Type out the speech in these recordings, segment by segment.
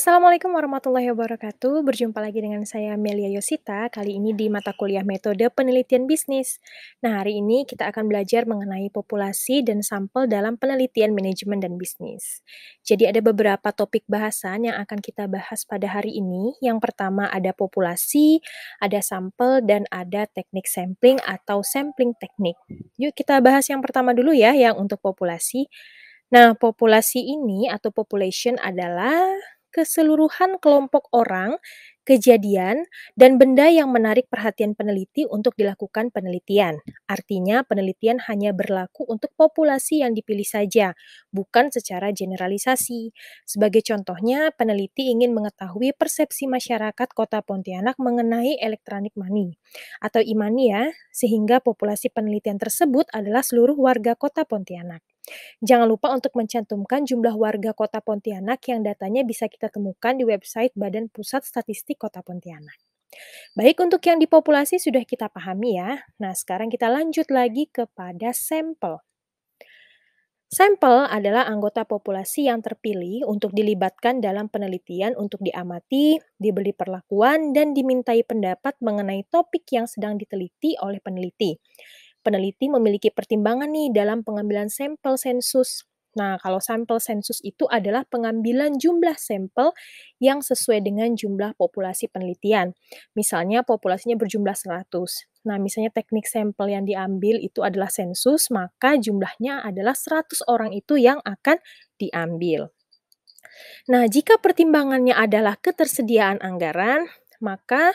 Assalamualaikum warahmatullahi wabarakatuh. Berjumpa lagi dengan saya Melia Yosita, kali ini di mata kuliah Metode Penelitian Bisnis. Nah, hari ini kita akan belajar mengenai populasi dan sampel dalam penelitian manajemen dan bisnis. Jadi ada beberapa topik bahasan yang akan kita bahas pada hari ini. Yang pertama ada populasi, ada sampel, dan ada teknik sampling atau sampling teknik. Yuk kita bahas yang pertama dulu ya, yang untuk populasi. Nah, populasi ini atau population adalah keseluruhan kelompok orang, kejadian, dan benda yang menarik perhatian peneliti untuk dilakukan penelitian. Artinya, penelitian hanya berlaku untuk populasi yang dipilih saja, bukan secara generalisasi. Sebagai contohnya, peneliti ingin mengetahui persepsi masyarakat Kota Pontianak mengenai electronic money atau e-money ya, sehingga populasi penelitian tersebut adalah seluruh warga Kota Pontianak. Jangan lupa untuk mencantumkan jumlah warga Kota Pontianak yang datanya bisa kita temukan di website Badan Pusat Statistik Kota Pontianak. Baik, untuk yang dipopulasi sudah kita pahami ya. Nah, sekarang kita lanjut lagi kepada sampel. Sampel adalah anggota populasi yang terpilih untuk dilibatkan dalam penelitian untuk diamati, diberi perlakuan, dan dimintai pendapat mengenai topik yang sedang diteliti oleh peneliti. Peneliti memiliki pertimbangan nih dalam pengambilan sampel sensus. Nah, kalau sampel sensus itu adalah pengambilan jumlah sampel yang sesuai dengan jumlah populasi penelitian. Misalnya populasinya berjumlah 100. Nah, misalnya teknik sampel yang diambil itu adalah sensus, maka jumlahnya adalah 100 orang itu yang akan diambil. Nah, jika pertimbangannya adalah ketersediaan anggaran, maka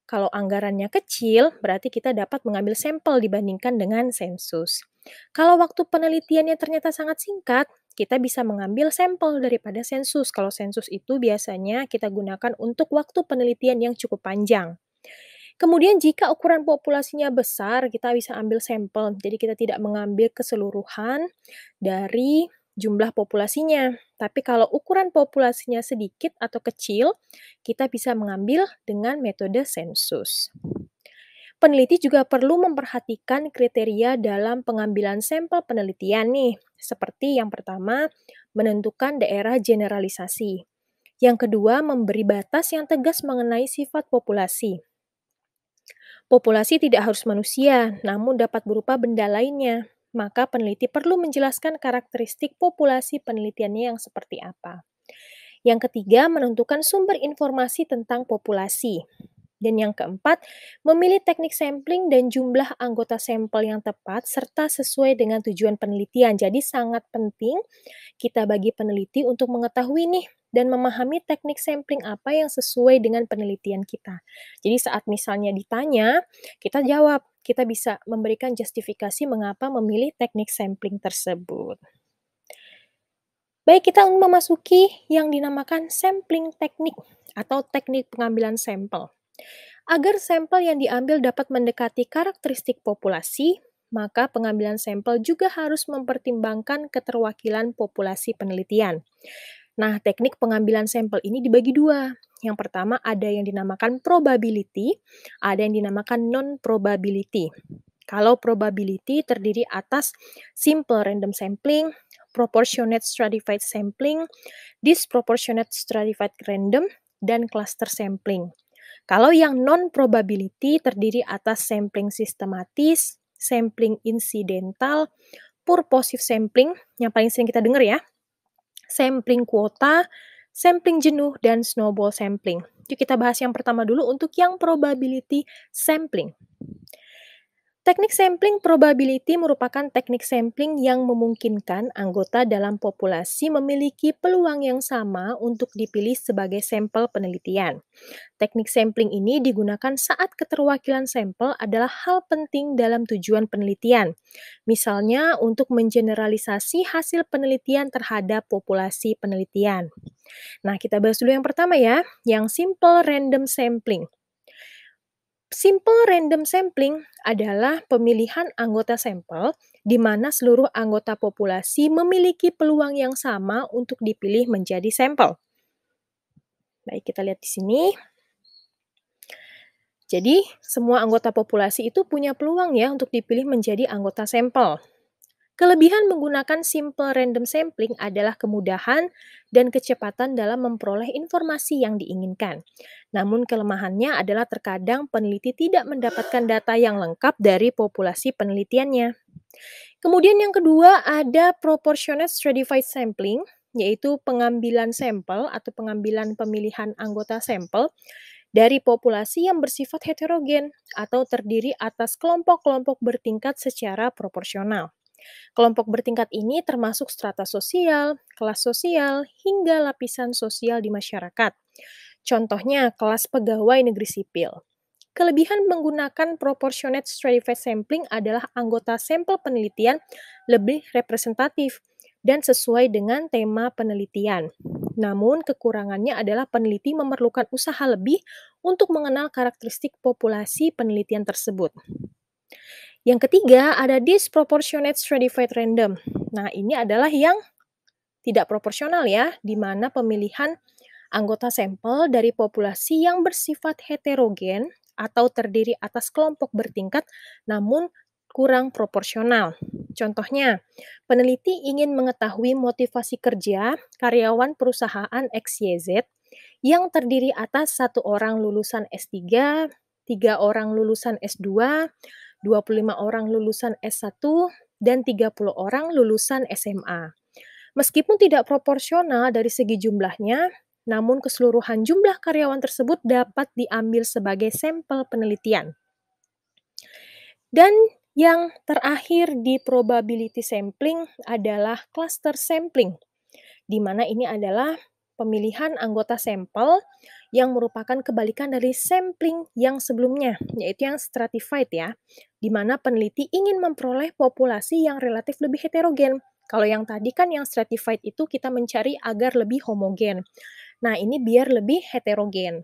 kalau anggarannya kecil, berarti kita dapat mengambil sampel dibandingkan dengan sensus. Kalau waktu penelitiannya ternyata sangat singkat, kita bisa mengambil sampel daripada sensus. Kalau sensus itu biasanya kita gunakan untuk waktu penelitian yang cukup panjang. Kemudian jika ukuran populasinya besar, kita bisa ambil sampel. Jadi kita tidak mengambil keseluruhan dari jumlah populasinya. Tapi kalau ukuran populasinya sedikit atau kecil, kita bisa mengambil dengan metode sensus. Peneliti juga perlu memperhatikan kriteria dalam pengambilan sampel penelitian nih, seperti yang pertama, menentukan daerah generalisasi. Yang kedua, memberi batas yang tegas mengenai sifat populasi. Populasi tidak harus manusia, namun dapat berupa benda lainnya. Maka peneliti perlu menjelaskan karakteristik populasi penelitiannya yang seperti apa. Yang ketiga, menentukan sumber informasi tentang populasi. Dan yang keempat, memilih teknik sampling dan jumlah anggota sampel yang tepat serta sesuai dengan tujuan penelitian. Jadi sangat penting kita bagi peneliti untuk mengetahui nih dan memahami teknik sampling apa yang sesuai dengan penelitian kita. Jadi saat misalnya ditanya, kita jawab, kita bisa memberikan justifikasi mengapa memilih teknik sampling tersebut. Baik, kita memasuki yang dinamakan sampling teknik atau teknik pengambilan sampel. Agar sampel yang diambil dapat mendekati karakteristik populasi, maka pengambilan sampel juga harus mempertimbangkan keterwakilan populasi penelitian. Nah, teknik pengambilan sampel ini dibagi dua. Yang pertama ada yang dinamakan probability, ada yang dinamakan non-probability. Kalau probability terdiri atas simple random sampling, proportionate stratified sampling, disproportionate stratified random, dan cluster sampling. Kalau yang non-probability terdiri atas sampling sistematis, sampling insidental, purposive sampling, yang paling sering kita dengar ya, sampling kuota, sampling jenuh, dan snowball sampling. Yuk kita bahas yang pertama dulu untuk yang probability sampling. Teknik sampling probability merupakan teknik sampling yang memungkinkan anggota dalam populasi memiliki peluang yang sama untuk dipilih sebagai sampel penelitian. Teknik sampling ini digunakan saat keterwakilan sampel adalah hal penting dalam tujuan penelitian. Misalnya untuk mengeneralisasi hasil penelitian terhadap populasi penelitian. Nah, kita bahas dulu yang pertama ya, yang simple random sampling. Simple random sampling adalah pemilihan anggota sampel di mana seluruh anggota populasi memiliki peluang yang sama untuk dipilih menjadi sampel. Baik, kita lihat di sini. Jadi, semua anggota populasi itu punya peluang ya untuk dipilih menjadi anggota sampel. Kelebihan menggunakan simple random sampling adalah kemudahan dan kecepatan dalam memperoleh informasi yang diinginkan. Namun kelemahannya adalah terkadang peneliti tidak mendapatkan data yang lengkap dari populasi penelitiannya. Kemudian yang kedua ada proportionate stratified sampling, yaitu pengambilan sampel atau pengambilan pemilihan anggota sampel dari populasi yang bersifat heterogen atau terdiri atas kelompok-kelompok bertingkat secara proporsional. Kelompok bertingkat ini termasuk strata sosial, kelas sosial, hingga lapisan sosial di masyarakat. Contohnya kelas pegawai negeri sipil. Kelebihan menggunakan proportionate stratified sampling adalah anggota sampel penelitian lebih representatif dan sesuai dengan tema penelitian. Namun, kekurangannya adalah peneliti memerlukan usaha lebih untuk mengenal karakteristik populasi penelitian tersebut. Yang ketiga, ada disproportionate stratified random. Nah, ini adalah yang tidak proporsional ya, di mana pemilihan anggota sampel dari populasi yang bersifat heterogen atau terdiri atas kelompok bertingkat namun kurang proporsional. Contohnya, peneliti ingin mengetahui motivasi kerja karyawan perusahaan XYZ yang terdiri atas 1 orang lulusan S3, 3 orang lulusan S2, 25 orang lulusan S1, dan 30 orang lulusan SMA. Meskipun tidak proporsional dari segi jumlahnya, namun keseluruhan jumlah karyawan tersebut dapat diambil sebagai sampel penelitian. Dan yang terakhir di probability sampling adalah cluster sampling, di mana ini adalah pemilihan anggota sampel yang merupakan kebalikan dari sampling yang sebelumnya, yaitu yang stratified ya, di mana peneliti ingin memperoleh populasi yang relatif lebih heterogen. Kalau yang tadi kan yang stratified itu kita mencari agar lebih homogen. Nah, ini biar lebih heterogen.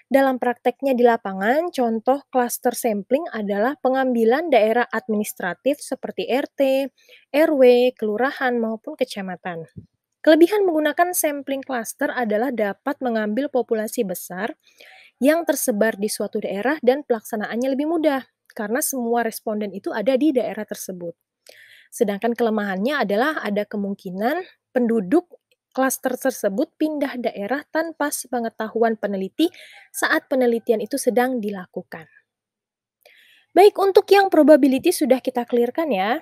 Dalam prakteknya di lapangan, contoh cluster sampling adalah pengambilan daerah administratif seperti RT, RW, kelurahan, maupun kecamatan. Kelebihan menggunakan sampling cluster adalah dapat mengambil populasi besar yang tersebar di suatu daerah dan pelaksanaannya lebih mudah, karena semua responden itu ada di daerah tersebut. Sedangkan kelemahannya adalah ada kemungkinan penduduk klaster tersebut pindah daerah tanpa sepengetahuan peneliti saat penelitian itu sedang dilakukan. Baik, untuk yang probability sudah kita clearkan ya.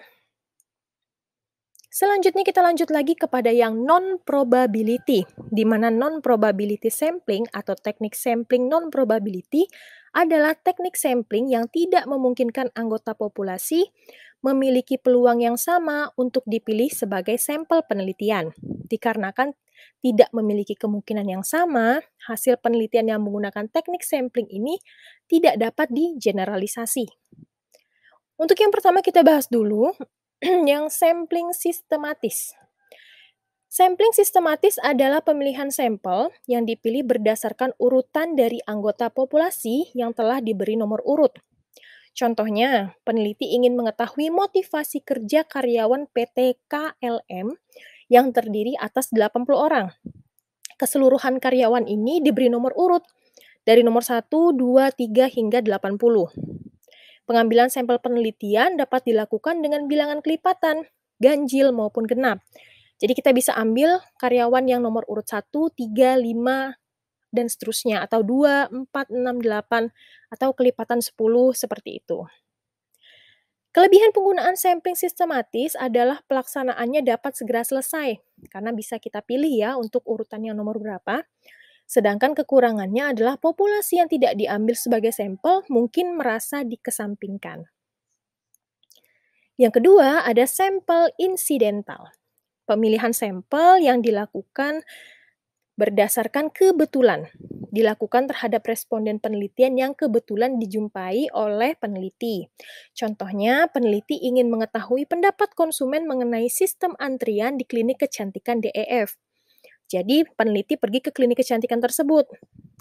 Selanjutnya kita lanjut lagi kepada yang non-probability, di mana non-probability sampling atau teknik sampling non-probability adalah teknik sampling yang tidak memungkinkan anggota populasi memiliki peluang yang sama untuk dipilih sebagai sampel penelitian. Dikarenakan tidak memiliki kemungkinan yang sama, hasil penelitian yang menggunakan teknik sampling ini tidak dapat digeneralisasi. Untuk yang pertama kita bahas dulu, yang sampling sistematis. Sampling sistematis adalah pemilihan sampel yang dipilih berdasarkan urutan dari anggota populasi yang telah diberi nomor urut. Contohnya, peneliti ingin mengetahui motivasi kerja karyawan PT KLM yang terdiri atas 80 orang. Keseluruhan karyawan ini diberi nomor urut dari nomor 1, 2, 3 hingga 80. Pengambilan sampel penelitian dapat dilakukan dengan bilangan kelipatan, ganjil maupun genap. Jadi kita bisa ambil karyawan yang nomor urut 1, 3, 5, dan seterusnya, atau 2, 4, 6, 8, atau kelipatan 10 seperti itu. Kelebihan penggunaan sampling sistematis adalah pelaksanaannya dapat segera selesai, karena bisa kita pilih ya untuk urutan yang nomor berapa. Sedangkan kekurangannya adalah populasi yang tidak diambil sebagai sampel mungkin merasa dikesampingkan. Yang kedua, ada sampel insidental. Pemilihan sampel yang dilakukan berdasarkan kebetulan, dilakukan terhadap responden penelitian yang kebetulan dijumpai oleh peneliti. Contohnya, peneliti ingin mengetahui pendapat konsumen mengenai sistem antrian di klinik kecantikan DEF. Jadi, peneliti pergi ke klinik kecantikan tersebut.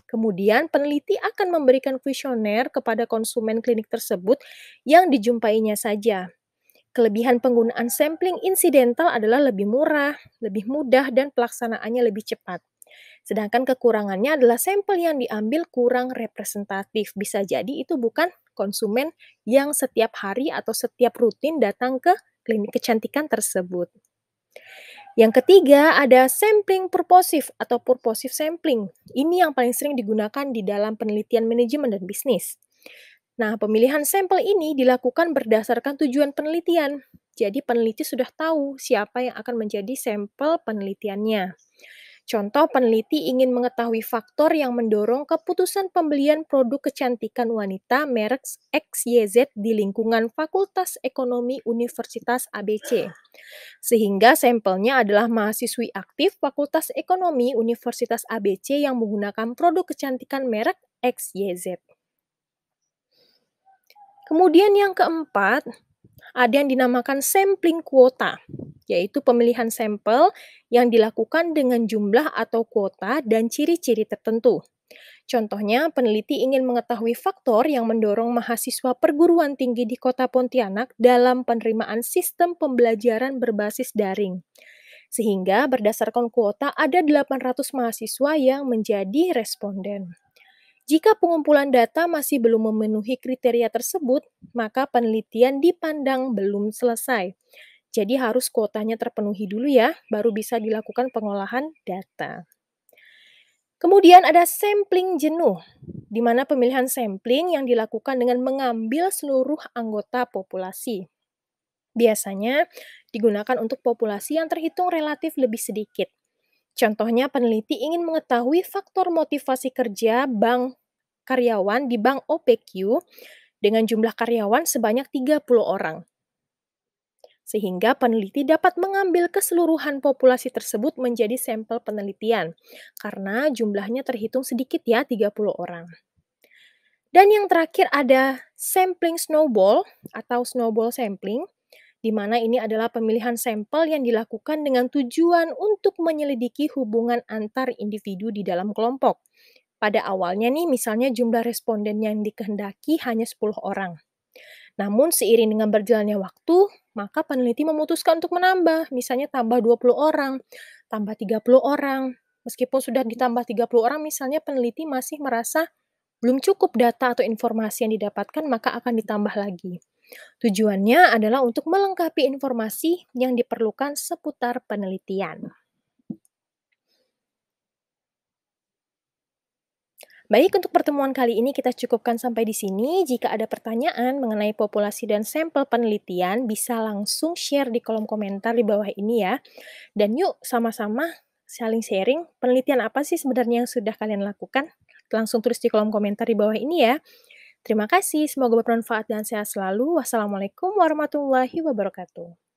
Kemudian, peneliti akan memberikan kuesioner kepada konsumen klinik tersebut yang dijumpainya saja. Kelebihan penggunaan sampling insidental adalah lebih murah, lebih mudah, dan pelaksanaannya lebih cepat. Sedangkan kekurangannya adalah sampel yang diambil kurang representatif. Bisa jadi itu bukan konsumen yang setiap hari atau setiap rutin datang ke klinik kecantikan tersebut. Yang ketiga ada sampling purposive atau purposive sampling. Ini yang paling sering digunakan di dalam penelitian manajemen dan bisnis. Nah, pemilihan sampel ini dilakukan berdasarkan tujuan penelitian. Jadi peneliti sudah tahu siapa yang akan menjadi sampel penelitiannya. Contoh, peneliti ingin mengetahui faktor yang mendorong keputusan pembelian produk kecantikan wanita merek XYZ di lingkungan Fakultas Ekonomi Universitas ABC. Sehingga sampelnya adalah mahasiswi aktif Fakultas Ekonomi Universitas ABC yang menggunakan produk kecantikan merek XYZ. Kemudian yang keempat, ada yang dinamakan sampling kuota, yaitu pemilihan sampel yang dilakukan dengan jumlah atau kuota dan ciri-ciri tertentu. Contohnya, peneliti ingin mengetahui faktor yang mendorong mahasiswa perguruan tinggi di Kota Pontianak dalam penerimaan sistem pembelajaran berbasis daring. Sehingga berdasarkan kuota ada 800 mahasiswa yang menjadi responden. Jika pengumpulan data masih belum memenuhi kriteria tersebut, maka penelitian dipandang belum selesai. Jadi harus kuotanya terpenuhi dulu ya, baru bisa dilakukan pengolahan data. Kemudian ada sampling jenuh, di mana pemilihan sampling yang dilakukan dengan mengambil seluruh anggota populasi. Biasanya digunakan untuk populasi yang terhitung relatif lebih sedikit. Contohnya peneliti ingin mengetahui faktor motivasi kerja bank karyawan di bank OPQ dengan jumlah karyawan sebanyak 30 orang. Sehingga peneliti dapat mengambil keseluruhan populasi tersebut menjadi sampel penelitian, karena jumlahnya terhitung sedikit ya, 30 orang. Dan yang terakhir ada sampling snowball atau snowball sampling, di mana ini adalah pemilihan sampel yang dilakukan dengan tujuan untuk menyelidiki hubungan antar individu di dalam kelompok. Pada awalnya nih, misalnya jumlah responden yang dikehendaki hanya 10 orang. Namun seiring dengan berjalannya waktu, maka peneliti memutuskan untuk menambah, misalnya tambah 20 orang, tambah 30 orang. Meskipun sudah ditambah 30 orang, misalnya peneliti masih merasa belum cukup data atau informasi yang didapatkan, maka akan ditambah lagi. Tujuannya adalah untuk melengkapi informasi yang diperlukan seputar penelitian. Baik, untuk pertemuan kali ini kita cukupkan sampai di sini. Jika ada pertanyaan mengenai populasi dan sampel penelitian, bisa langsung share di kolom komentar di bawah ini ya. Dan yuk sama-sama saling sharing penelitian apa sih sebenarnya yang sudah kalian lakukan. Langsung tulis di kolom komentar di bawah ini ya. Terima kasih, semoga bermanfaat dan sehat selalu. Wassalamualaikum warahmatullahi wabarakatuh.